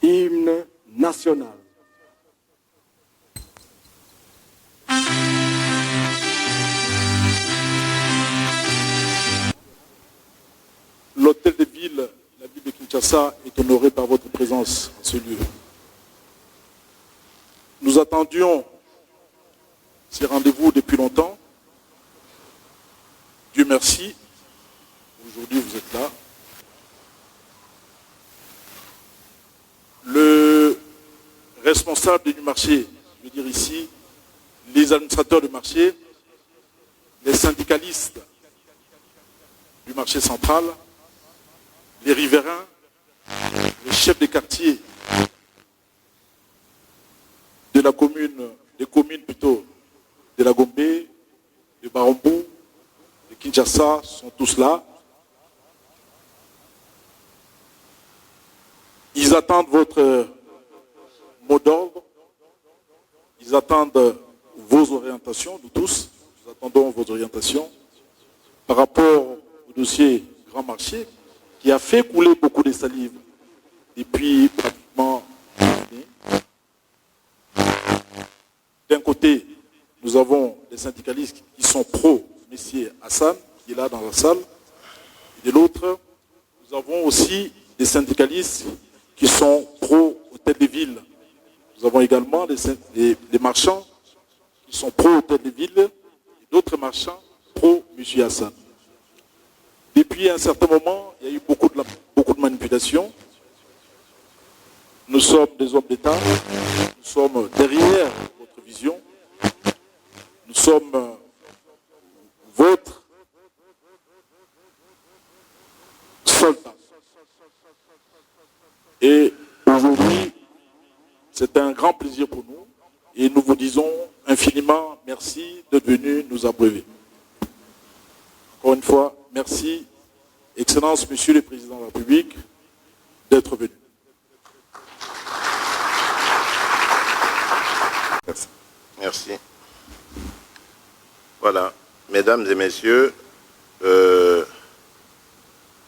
Hymne national. L'hôtel de ville, la ville de Kinshasa, est honoré par votre présence en ce lieu. Nous attendions ces rendez-vous depuis longtemps. Dieu merci, aujourd'hui vous êtes là. Le responsable du marché, je veux dire ici, les administrateurs du marché, les syndicalistes du marché central, les riverains, les chefs des quartiers de la commune, des communes plutôt, de la Gombe, de Barambou, de Kinshasa, sont tous là. Ils attendent votre mot d'ordre, ils attendent vos orientations, nous tous, nous attendons vos orientations par rapport au dossier Grand Marché qui a fait couler beaucoup de salive depuis pratiquement une année. D'un côté, nous avons des syndicalistes qui sont pro-Messier Hassan, qui est là dans la salle. Et de l'autre, nous avons aussi des syndicalistes qui sont pro-hôtel de ville. Nous avons également des marchands qui sont pro-hôtel de ville et d'autres marchands pro-Monsieur Hassan. Depuis un certain moment, il y a eu beaucoup de manipulations. Nous sommes des hommes d'État, nous sommes derrière votre vision, nous sommes votre soldat. Et aujourd'hui, c'est un grand plaisir pour nous et nous vous disons infiniment merci d'être venu nous abreuver. Encore une fois, merci, Excellence, Monsieur le Président de la République, d'être venu. Merci. Merci. Voilà, mesdames et messieurs,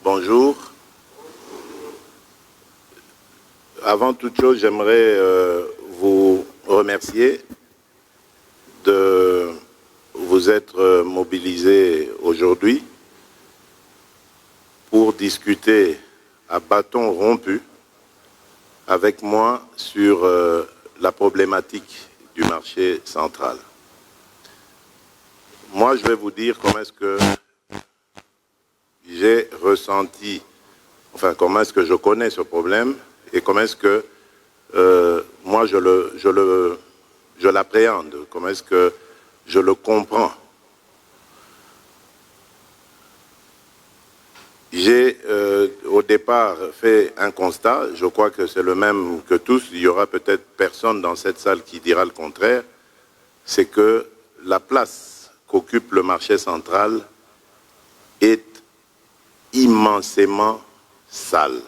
bonjour. Avant toute chose, j'aimerais vous remercier de vous être mobilisés aujourd'hui pour discuter à bâton rompu avec moi sur la problématique du marché central. Moi, je vais vous dire comment est-ce que j'ai ressenti, enfin, comment est-ce que je connais ce problème et comment est-ce que moi je l'appréhende, comment est-ce que je le comprends. J'ai au départ fait un constat, je crois que c'est le même que tous, il y aura peut-être personne dans cette salle qui dira le contraire, c'est que la place qu'occupe le marché central est immensément sale.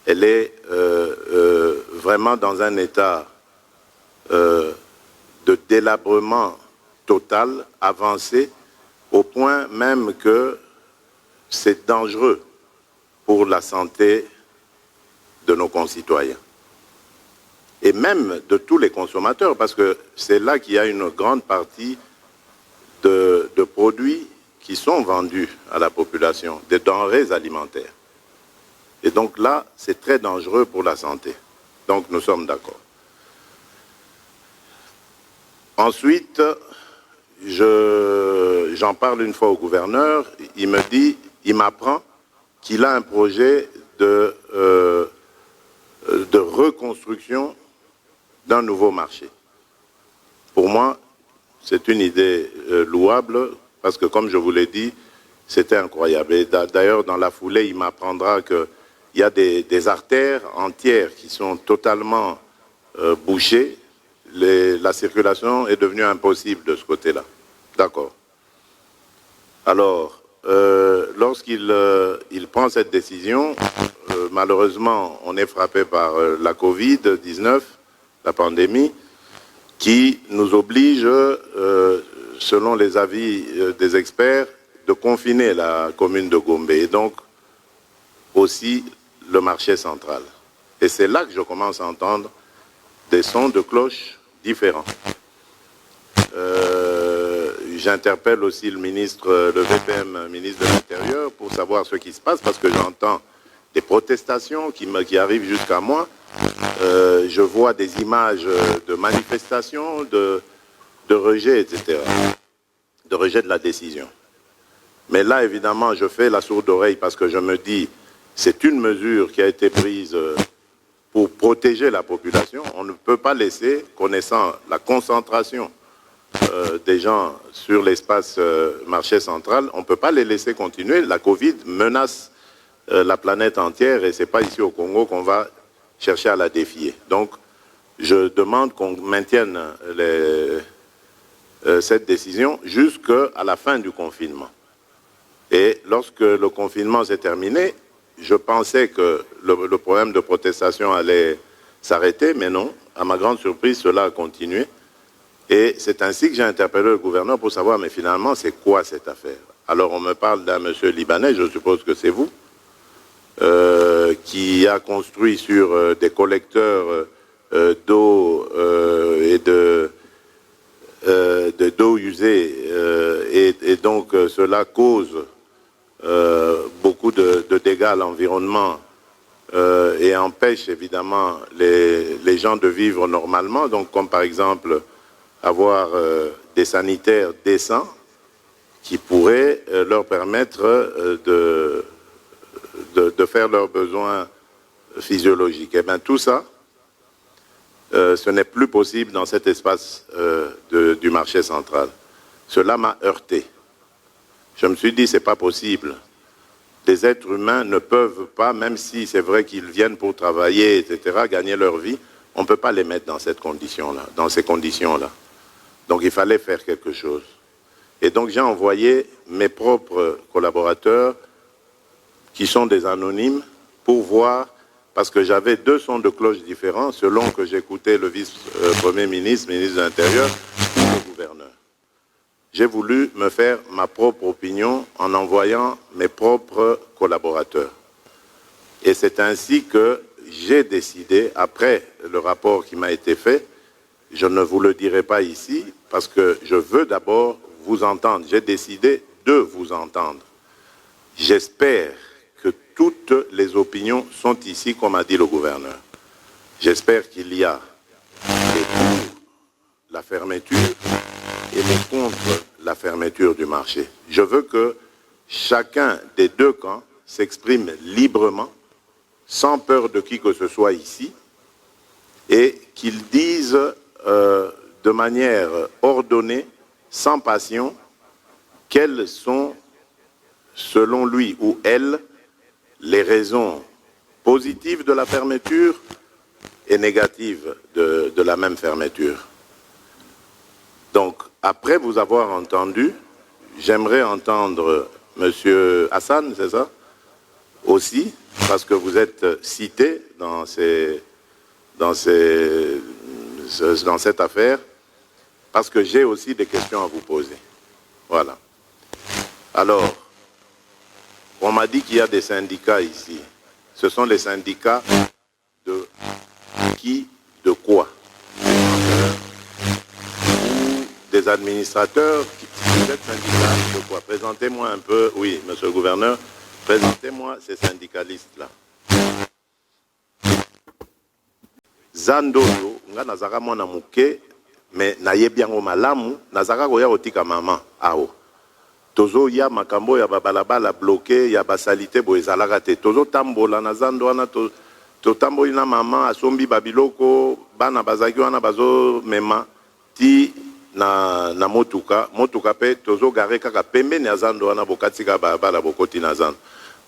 Elle est vraiment dans un état de délabrement total, avancé, au point même que c'est dangereux pour la santé de nos concitoyens. Et même de tous les consommateurs, parce que c'est là qu'il y a une grande partie de produits qui sont vendus à la population, des denrées alimentaires. Et donc là, c'est très dangereux pour la santé. Donc nous sommes d'accord. Ensuite, j'en parle une fois au gouverneur, il m'apprend qu'il a un projet de reconstruction d'un nouveau marché. Pour moi, c'est une idée louable, parce que comme je vous l'ai dit, c'était incroyable. Et d'ailleurs, dans la foulée, il m'apprendra qu'il y a des artères entières qui sont totalement bouchées. La circulation est devenue impossible de ce côté-là. D'accord. Alors, lorsqu'il prend cette décision, malheureusement, on est frappé par la Covid-19, la pandémie, qui nous oblige, selon les avis des experts, de confiner la commune de Gombe et donc aussi le marché central. Et c'est là que je commence à entendre des sons de cloche différents. J'interpelle aussi le ministre, le VPM, ministre de l'Intérieur, pour savoir ce qui se passe, parce que j'entends des protestations qui arrivent jusqu'à moi. Je vois des images de manifestations, de rejet, etc., de rejet de la décision. Mais là, évidemment, je fais la sourde oreille parce que je me dis, c'est une mesure qui a été prise pour protéger la population. On ne peut pas laisser, connaissant la concentration des gens sur l'espace marché central, on ne peut pas les laisser continuer. La Covid menace la planète entière et ce n'est pas ici au Congo qu'on va chercher à la défier. Donc, je demande qu'on maintienne cette décision jusqu'à la fin du confinement. Et lorsque le confinement s'est terminé, je pensais que le problème de protestation allait s'arrêter, mais non. À ma grande surprise, cela a continué. Et c'est ainsi que j'ai interpellé le gouverneur pour savoir, mais finalement, c'est quoi cette affaire? Alors, on me parle d'un monsieur libanais, je suppose que c'est vous, qui a construit sur des collecteurs d'eau et d'eau usée, et donc cela cause beaucoup de dégâts à l'environnement et empêche évidemment les gens de vivre normalement, donc comme par exemple avoir des sanitaires décents qui pourraient leur permettre de faire leurs besoins physiologiques. Et bien tout ça, ce n'est plus possible dans cet espace du marché central. Cela m'a heurté. Je me suis dit, c'est pas possible. Des êtres humains ne peuvent pas, même si c'est vrai qu'ils viennent pour travailler, etc., gagner leur vie, on ne peut pas les mettre dans cette condition-là, dans ces conditions-là. Donc il fallait faire quelque chose. Et donc j'ai envoyé mes propres collaborateurs, qui sont des anonymes, pour voir, parce que j'avais deux sons de cloche différents, selon que j'écoutais le vice-premier ministre, ministre de l'Intérieur, ou le gouverneur. J'ai voulu me faire ma propre opinion en envoyant mes propres collaborateurs. Et c'est ainsi que j'ai décidé, après le rapport qui m'a été fait, je ne vous le dirai pas ici, parce que je veux d'abord vous entendre. J'ai décidé de vous entendre. J'espère que toutes les opinions sont ici, comme a dit le gouverneur. J'espère qu'il y a les pour la fermeture et les contre la fermeture du marché. Je veux que chacun des deux camps s'exprime librement, sans peur de qui que ce soit ici, et qu'ils disent de manière ordonnée, sans passion, quelles sont, selon lui ou elle, les raisons positives de la fermeture et négatives de la même fermeture. Donc, après vous avoir entendu, j'aimerais entendre M. Hassan, c'est ça, aussi, parce que vous êtes cité dans cette affaire, parce que j'ai aussi des questions à vous poser. Voilà. Alors, on m'a dit qu'il y a des syndicats ici. Ce sont les syndicats de qui, de quoi? Ou des administrateurs, vous êtes syndicats de quoi? Présentez-moi un peu, oui, monsieur le gouverneur, présentez-moi ces syndicalistes-là. Zandozo, nga nazaka mwana muke, mais nayebi yango malamu, nazaka koya kotika mama awo. Tozo ya makambo ya babalabala bloqué, ya basalite bo ezalaka te. Tozo tambola na zando wana to tamboli na mama asombi babiloko, bana bazaki wana bazo mema ti na motuka pe tozo gare kaka pembeni ya zando wana bokatika balabala bokoti na zando.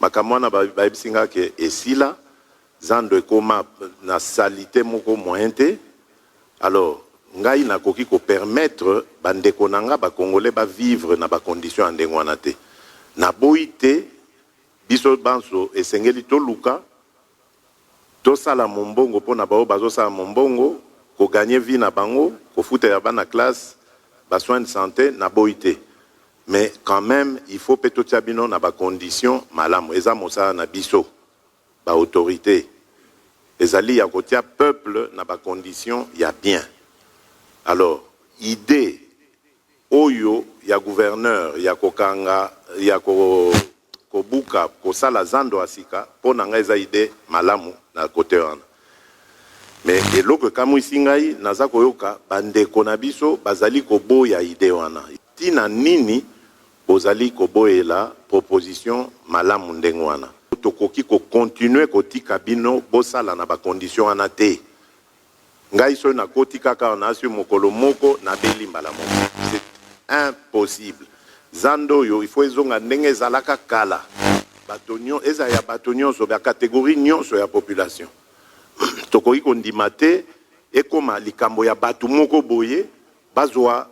Makambo wana bayebisinga ke esila zando ekoma na salite moko mointe. Alors ngai nakoki ko permettre bandeko nanga ba congolais ba vivre na ba conditions ndenge wana te. Na boite biso banso esengeli to luka to sala mombongo pona bao bazo sala mombongo ko gagner vie na bango, ko futa ya bana classe, ba soins de santé na boite. Mais quand même il faut peto tiabino na ba conditions malamu eza mosala na biso ba autorité ezali ya kotia peuple na ba condition ya bien. Alors idée oyo ya gouverneur ya kokanga ya kobuka kosala zando asika pona nga eza idée malamu na côté wana. Mais eloko kamwisi ngai naza koyoka bandeko na biso bazali koboya idée wana. Tina nini bozali koboyela proposition malamu ndenge wana. Tokoki ko continuer kotika bino bosala na ba condition wana te. Ngai so na koti kaka na asio mokolo moko na belimbala moko. C'est impossible. Zando yo il faut ezonga ndenge zalaka kala. Batonyo eza ya batonyo so ba catégorie nyonso ya population. Tokoki kondima te ekoma likambo ya batu moko boye bazwa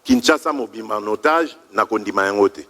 Kinshasa mobima en otage na kondima yango te.